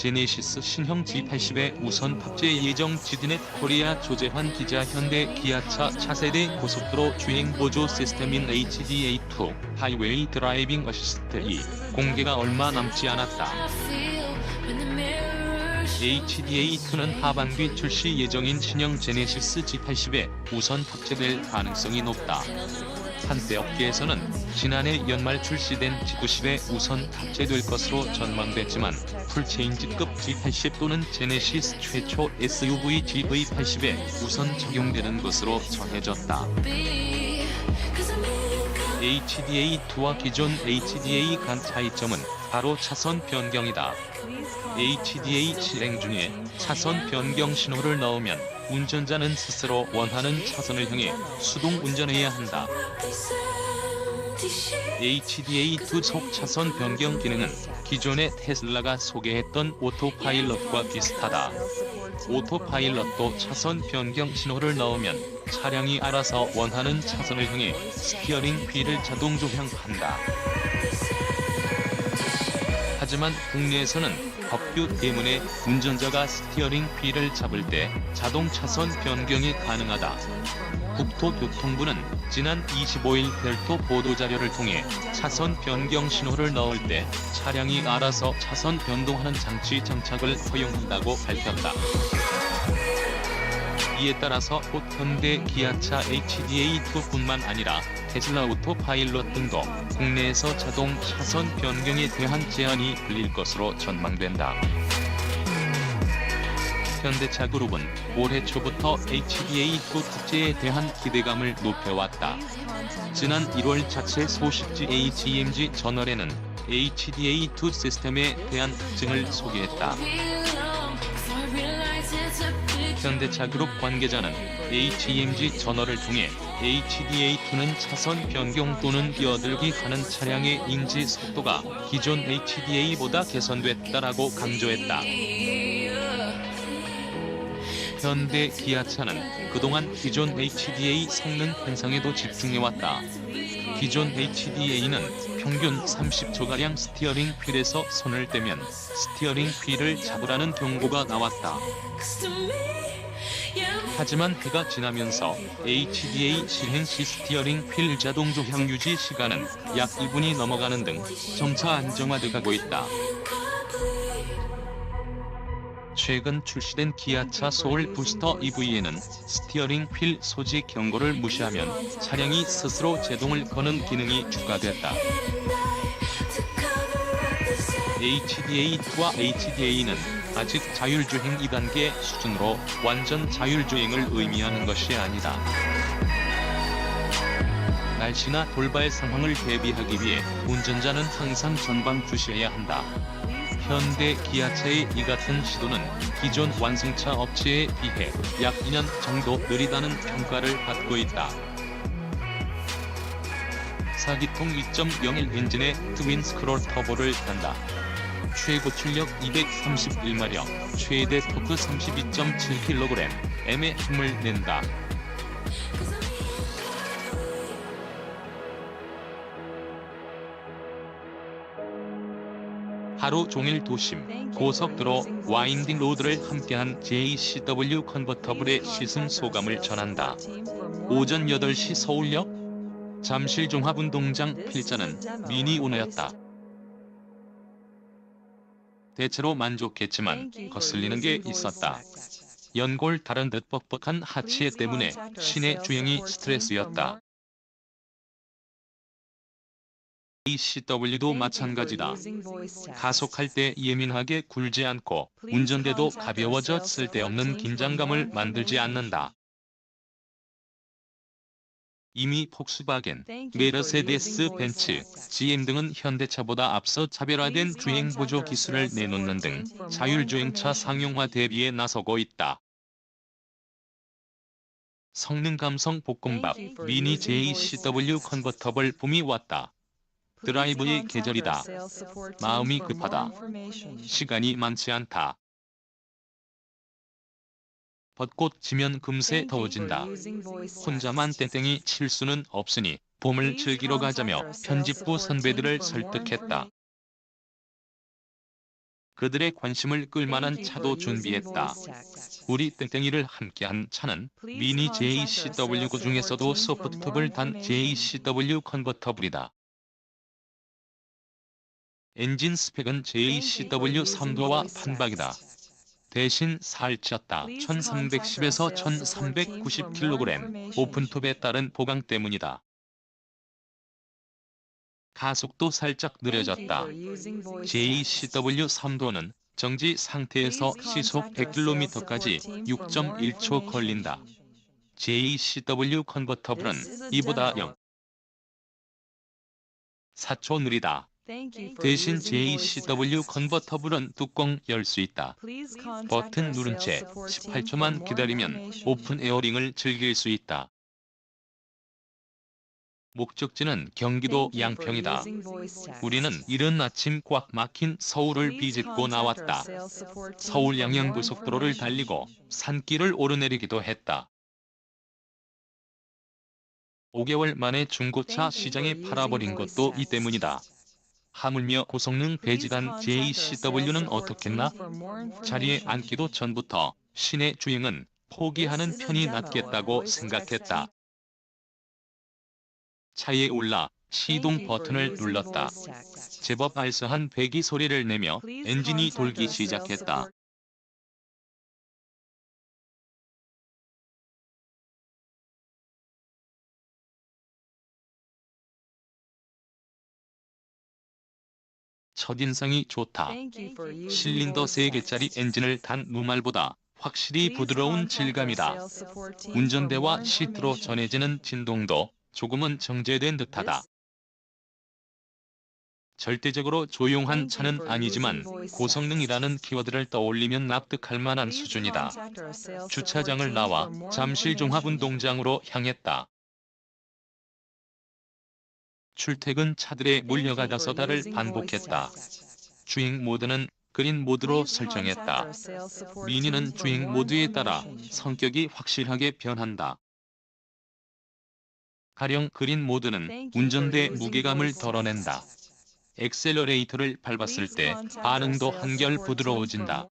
제네시스 신형 G80에 우선 탑재 예정 GDNet 코리아 조재환 기자. 현대 기아차 차세대 고속도로 주행 보조 시스템인 HDA2 하이웨이 드라이빙 어시스트 2 공개가 얼마 남지 않았다. HDA2는 하반기 출시 예정인 신형 제네시스 G80에 우선 탑재될 가능성이 높다. 한때 업계에서는 지난해 연말 출시된 G90에 우선 탑재될 것으로 전망됐지만 풀체인지급 G80 또는 제네시스 최초 SUV GV80에 우선 적용되는 것으로 전해졌다. HDA2와 기존 HDA 간 차이점은 바로 차선 변경이다. HDA 실행 중에 차선 변경 신호를 넣으면 운전자는 스스로 원하는 차선을 향해 수동 운전해야 한다. HDA2 속 차선 변경 기능은 기존의 테슬라가 소개했던 오토파일럿과 비슷하다. 오토파일럿도 차선 변경 신호를 넣으면 차량이 알아서 원하는 차선을 향해 스티어링 휠을 자동 조향한다. 하지만 국내에서는 법규 때문에 운전자가 스티어링 휠을 잡을 때 자동 차선 변경이 가능하다. 국토교통부는 지난 25일 별도 보도자료를 통해 차선 변경 신호를 넣을 때 차량이 알아서 차선 변동하는 장치 장착을 허용한다고 밝혔다. 이에 따라서 곧 현대 기아차 HDA2뿐만 아니라 테슬라 오토파일럿 등도 국내에서 자동 차선 변경에 대한 제한이 풀릴 것으로 전망된다. 현대차그룹은 올해 초부터 HDA2 탑재에 대한 기대감을 높여왔다. 지난 1월 자체 소식지 AGMG 저널에는 HDA2 시스템에 대한 특징을 소개했다. 현대차그룹 관계자는 AGMG 저널을 통해 HDA2는 차선 변경 또는 끼어들기 하는 차량의 인지 속도가 기존 HDA보다 개선됐다라고 강조했다. 현대 기아차는 그동안 기존 HDA 성능 향상에도 집중해왔다. 기존 HDA는 평균 30초가량 스티어링 휠에서 손을 떼면 스티어링 휠을 잡으라는 경고가 나왔다. 하지만 해가 지나면서 HDA 실행 시 스티어링 휠 자동 조향 유지 시간은 약 2분이 넘어가는 등 점차 안정화돼가고 있다. 최근 출시된 기아차 소울 부스터 EV에는 스티어링 휠 소지 경고를 무시하면 차량이 스스로 제동을 거는 기능이 추가됐다. HDA2와 HDA는 아직 자율주행 2단계 수준으로 완전 자율주행을 의미하는 것이 아니다. 날씨나 돌발 상황을 대비하기 위해 운전자는 항상 전방 주시해야 한다. 현대 기아차의 이 같은 시도는 기존 완성차 업체에 비해 약 2년 정도 느리다는 평가를 받고 있다. 4기통 2.01 엔진의 트윈 스크롤 터보를 단다. 최고 출력 231마력, 최대 토크 32.7kg의 힘을 낸다. 하루 종일 도심, 고속도로, 와인딩 로드를 함께한 JCW 컨버터블의 시승 소감을 전한다. 오전 8시 서울역 잠실종합운동장 필자는 미니 오너였다. 대체로 만족했지만 거슬리는 게 있었다. 연골 다른 듯 뻑뻑한 하체 때문에 시내 주행이 스트레스였다. ACW도 마찬가지다. 가속할 때 예민하게 굴지 않고 운전대도 가벼워져 쓸데없는 긴장감을 만들지 않는다. 이미 폭스바겐, 메르세데스 벤츠, GM 등은 현대차보다 앞서 차별화된 주행 보조 기술을 내놓는 등 자율주행차 상용화 대비에 나서고 있다. 성능 감성 볶음밥, 미니 JCW 컨버터블 봄이 왔다. 드라이브의 계절이다. 마음이 급하다. 시간이 많지 않다. 벚꽃 지면 금세 더워진다. 혼자만 땡땡이 칠 수는 없으니 봄을 즐기러 가자며 편집부 선배들을 설득했다. 그들의 관심을 끌만한 차도 준비했다. 우리 땡땡이를 함께한 차는 미니 JCW 중에서도 소프트톱을 단 JCW 컨버터블이다. 엔진 스펙은 JCW 3도와 판박이다. 대신 살찌었다. 1310에서 1390kg, 오픈톱에 따른 보강 때문이다. 가속도 살짝 느려졌다. JCW 3도는 정지 상태에서 시속 100km까지 6.1초 걸린다. JCW 컨버터블은 이보다 0.4초 느리다. 대신 JCW 컨버터블은 뚜껑 열 수 있다. 버튼 누른 채 18초만 기다리면 오픈 에어링을 즐길 수 있다. 목적지는 경기도 양평이다. 우리는 이른 아침 꽉 막힌 서울을 비집고 나왔다. 서울 양양고속도로를 달리고 산길을 오르내리기도 했다. 5개월 만에 중고차 시장에 팔아버린 것도 이 때문이다. 하물며 고성능 배지단 JCW는 어떻겠나? 자리에 앉기도 전부터 시내 주행은 포기하는 편이 낫겠다고 생각했다. 차에 올라 시동 버튼을 눌렀다. 제법 알싸한 배기 소리를 내며 엔진이 돌기 시작했다. 첫인상이 좋다. 실린더 3개짜리 엔진을 단 무말보다 확실히 부드러운 질감이다. 운전대와 시트로 전해지는 진동도 조금은 정제된 듯하다. 절대적으로 조용한 차는 아니지만 고성능이라는 키워드를 떠올리면 납득할 만한 수준이다. 주차장을 나와 잠실 종합운동장으로 향했다. 출퇴근 차들에 몰려가다서 달을 반복했다. 주행 모드는 그린 모드로 설정했다. 미니는 주행 모드에 따라 성격이 확실하게 변한다. 가령 그린 모드는 운전대 무게감을 덜어낸다. 엑셀러레이터를 밟았을 때 반응도 한결 부드러워진다.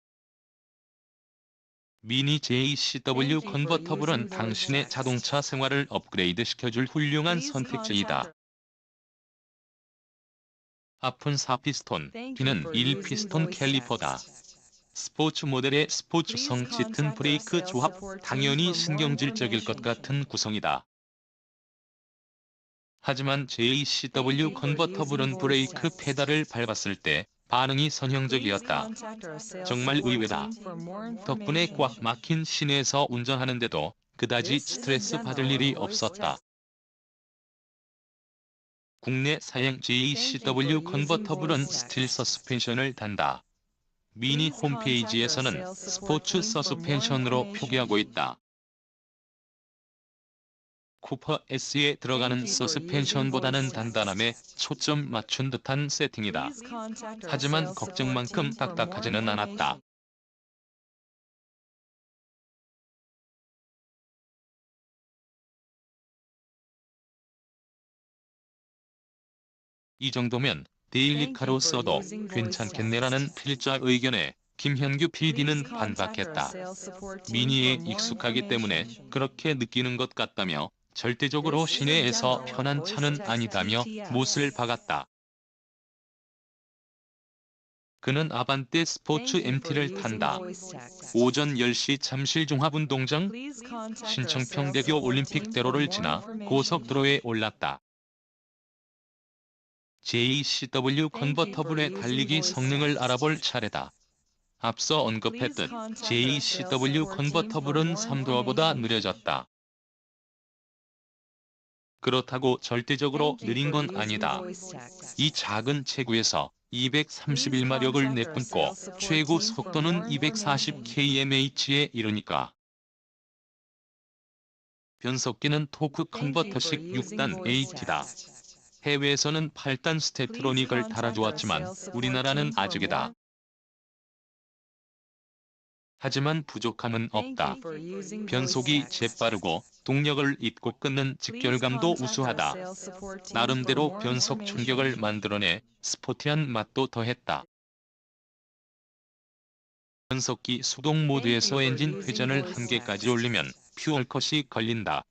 미니 JCW 컨버터블은 당신의 자동차 생활을 업그레이드 시켜줄 훌륭한 선택지이다. 앞은 4피스톤, 뒤는 1피스톤 캘리퍼다. 스포츠 모델의 스포츠성 짙은 브레이크 조합, 당연히 신경질적일 것 같은 구성이다. 하지만 JCW 컨버터블은 브레이크 페달을 밟았을 때 반응이 선형적이었다. 정말 의외다. 덕분에 꽉 막힌 시내에서 운전하는데도 그다지 스트레스 받을 일이 없었다. 국내 사양 JCW 컨버터블은 스틸 서스펜션을 단다. 미니 홈페이지에서는 스포츠 서스펜션으로 표기하고 있다. 쿠퍼 S에 들어가는 서스펜션보다는 단단함에 초점 맞춘 듯한 세팅이다. 하지만 걱정만큼 딱딱하지는 않았다. 이 정도면 데일리카로 써도 괜찮겠네라는 필자 의견에 김현규 PD는 반박했다. 미니에 익숙하기 때문에 그렇게 느끼는 것 같다며 절대적으로 시내에서 편한 차는 아니다며 못을 박았다. 그는 아반떼 스포츠 MT를 탄다. 오전 10시 잠실 종합운동장 신청평대교 올림픽대로를 지나 고속도로에 올랐다. JCW 컨버터블의 달리기 성능을 알아볼 차례다. 앞서 언급했듯 JCW 컨버터블은 3도어보다 느려졌다. 그렇다고 절대적으로 느린 건 아니다. 이 작은 체구에서 231마력을 내뿜고 최고 속도는 240km/h에 이르니까. 변속기는 토크 컨버터식 6단 AT다. 해외에서는 8단 스태트로닉을 달아주었지만 우리나라는 아직이다. 하지만 부족함은 없다. 변속이 재빠르고 동력을 잇고 끊는 직결감도 우수하다. 나름대로 변속 충격을 만들어내 스포티한 맛도 더했다. 변속기 수동 모드에서 엔진 회전을 한계까지 올리면 퓨얼컷이 걸린다.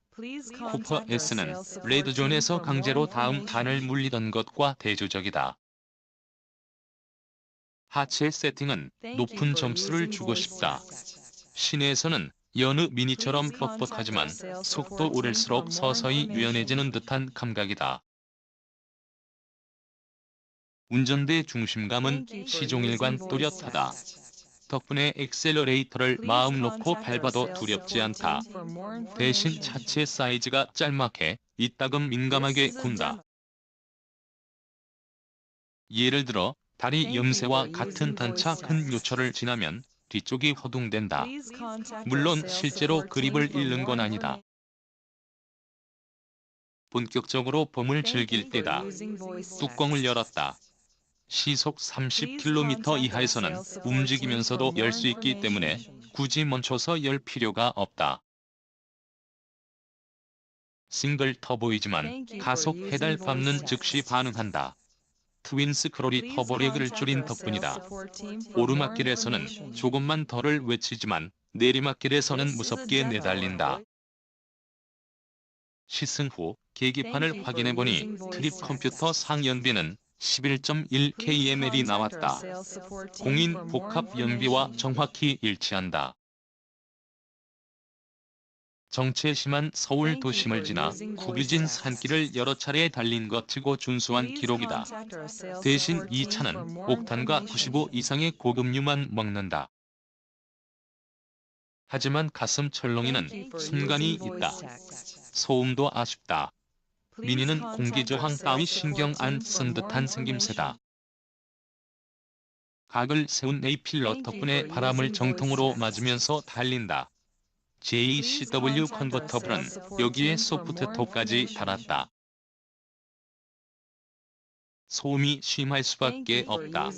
쿠퍼 S는 레드존에서 강제로 다음 단을 물리던 것과 대조적이다. 하체 세팅은 높은 점수를 주고 싶다. 시내에서는 여느 미니처럼 뻑뻑하지만 속도 오를수록 서서히 유연해지는 듯한 감각이다. 운전대 중심감은 시종일관 또렷하다. 덕분에 액셀러레이터를 마음 놓고 밟아도 두렵지 않다. 대신 차체 사이즈가 짤막해 이따금 민감하게 군다. 예를 들어 다리 염새와 같은 단차 큰 요철을 지나면 뒤쪽이 허둥댄다. 물론 실제로 그립을 잃는 건 아니다. 본격적으로 봄을 즐길 때다. 뚜껑을 열었다. 시속 30km 이하에서는 움직이면서도 열 수 있기 때문에 굳이 멈춰서 열 필요가 없다. 싱글 터보이지만 가속 페달 밟는 즉시 반응한다. 트윈 스크롤이 터보력을 줄인 덕분이다. 오르막길에서는 조금만 덜을 외치지만 내리막길에서는 무섭게 내달린다. 시승 후 계기판을 확인해보니 트립 컴퓨터 상연비는 11.1kml이 나왔다. 공인 복합 연비와 정확히 일치한다. 정체 심한 서울 도심을 지나 구겨진 산길을 여러 차례 달린 것 치고 준수한 기록이다. 대신 이 차는 옥탄가 95 이상의 고급류만 먹는다. 하지만 가슴 철렁이는 순간이 있다. 소음도 아쉽다. 미니는 공기저항 따위 신경 안 쓴 듯한 생김새다. 각을 세운 A필러 덕분에 바람을 정통으로 맞으면서 달린다. JCW 컨버터블은 여기에 소프트톱까지 달았다. 소음이 심할 수밖에 없다.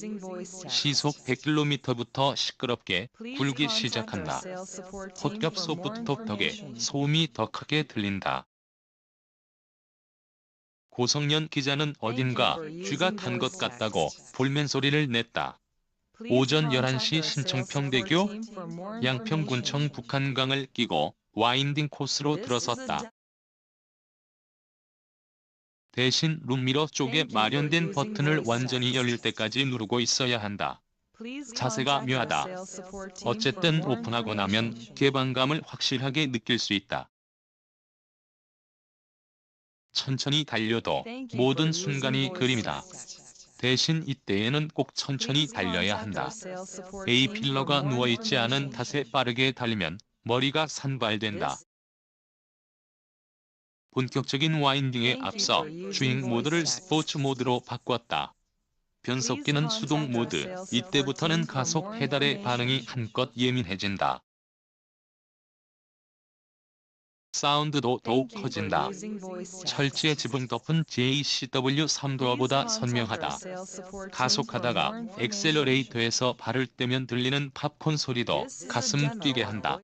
시속 100km부터 시끄럽게 굴기 시작한다. 헛겹 소프트톱 덕에 소음이 더 크게 들린다. 고성년 기자는 어딘가 쥐가 탄 것 같다고 볼멘 소리를 냈다. 오전 11시 신청평대교 양평군청 북한강을 끼고 와인딩 코스로 들어섰다. 대신 룸미러 쪽에 마련된 버튼을 완전히 열릴 때까지 누르고 있어야 한다. 자세가 묘하다. 어쨌든 오픈하고 나면 개방감을 확실하게 느낄 수 있다. 천천히 달려도 모든 순간이 그림이다. 대신 이때에는 꼭 천천히 달려야 한다. A필러가 누워있지 않은 탓에 빠르게 달리면 머리가 산발된다. 본격적인 와인딩에 앞서 주행 모드를 스포츠 모드로 바꿨다. 변속기는 수동 모드, 이때부터는 가속 페달의 반응이 한껏 예민해진다. 사운드도 더욱 커진다. 철제 지붕 덮은 JCW 3도어보다 선명하다. 가속하다가 액셀러레이터에서 발을 떼면 들리는 팝콘 소리도 가슴 뛰게 한다.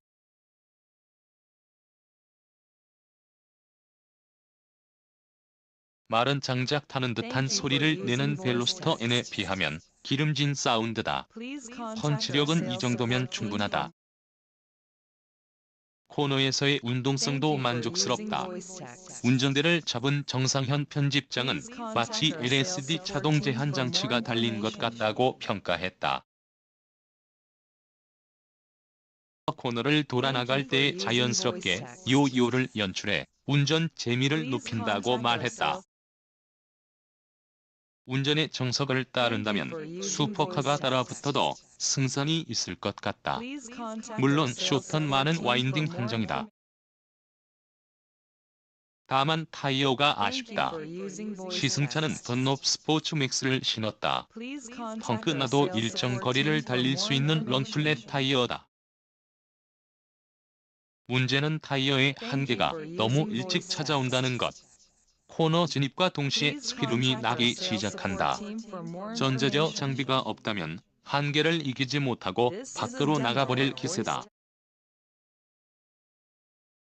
마른 장작 타는 듯한 소리를 내는 벨로스터 N에 비하면 기름진 사운드다. 펀치력은 이 정도면 충분하다. 코너에서의 운동성도 만족스럽다. 운전대를 잡은 정상현 편집장은 마치 LSD 자동 제한 장치가 달린 것 같다고 평가했다. 코너를 돌아 나갈 때 자연스럽게 요요를 연출해 운전 재미를 높인다고 말했다. 운전의 정석을 따른다면 슈퍼카가 따라붙어도 승산이 있을 것 같다. 물론 쇼턴 많은 와인딩 한정이다. 다만 타이어가 아쉽다. 시승차는 던롭 스포츠 맥스를 신었다. 펑크 나도 일정 거리를 달릴 수 있는 런플랫 타이어다. 문제는 타이어의 한계가 너무 일찍 찾아온다는 것. 코너 진입과 동시에 스피룸이 나기 시작한다. 전자제어 장비가 없다면 한계를 이기지 못하고 밖으로 나가버릴 기세다.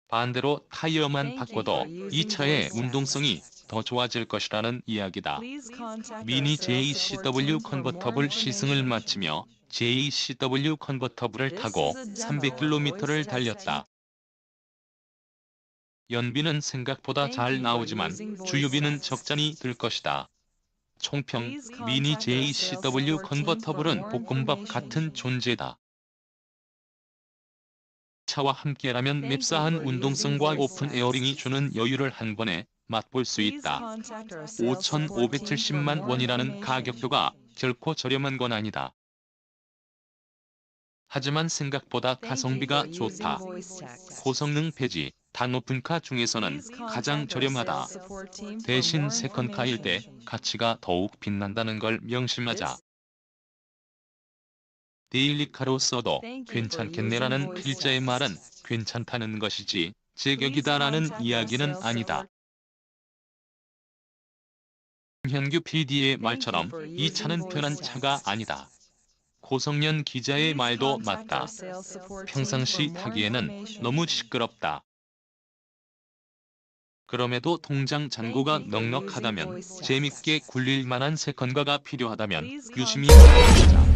반대로 타이어만 바꿔도 이 차의 운동성이 더 좋아질 것이라는 이야기다. 미니 JCW 컨버터블 시승을 마치며 JCW 컨버터블을 타고 300km를 달렸다. 연비는 생각보다 잘 나오지만 주유비는 적잖이 들 것이다. 총평, 미니 JCW 컨버터블은 볶음밥 같은 존재다. 차와 함께라면 맵싸한 운동성과 오픈 에어링이 주는 여유를 한 번에 맛볼 수 있다. 5,570만 원이라는 가격표가 결코 저렴한 건 아니다. 하지만 생각보다 가성비가 좋다. 고성능 폐지, 단오픈카 중에서는 가장 저렴하다. 대신 세컨카일 때 가치가 더욱 빛난다는 걸 명심하자. 데일리카로 써도 괜찮겠네라는 필자의 말은 괜찮다는 것이지 제격이다라는 이야기는 아니다. 현규 PD의 말처럼 이 차는 편한 차가 아니다. 고성년 기자의 말도 맞다. 평상시 타기에는 너무 시끄럽다. 그럼에도 통장 잔고가 넉넉하다면 재밌게 굴릴 만한 세컨카가 필요하다면 유심히 살펴보자.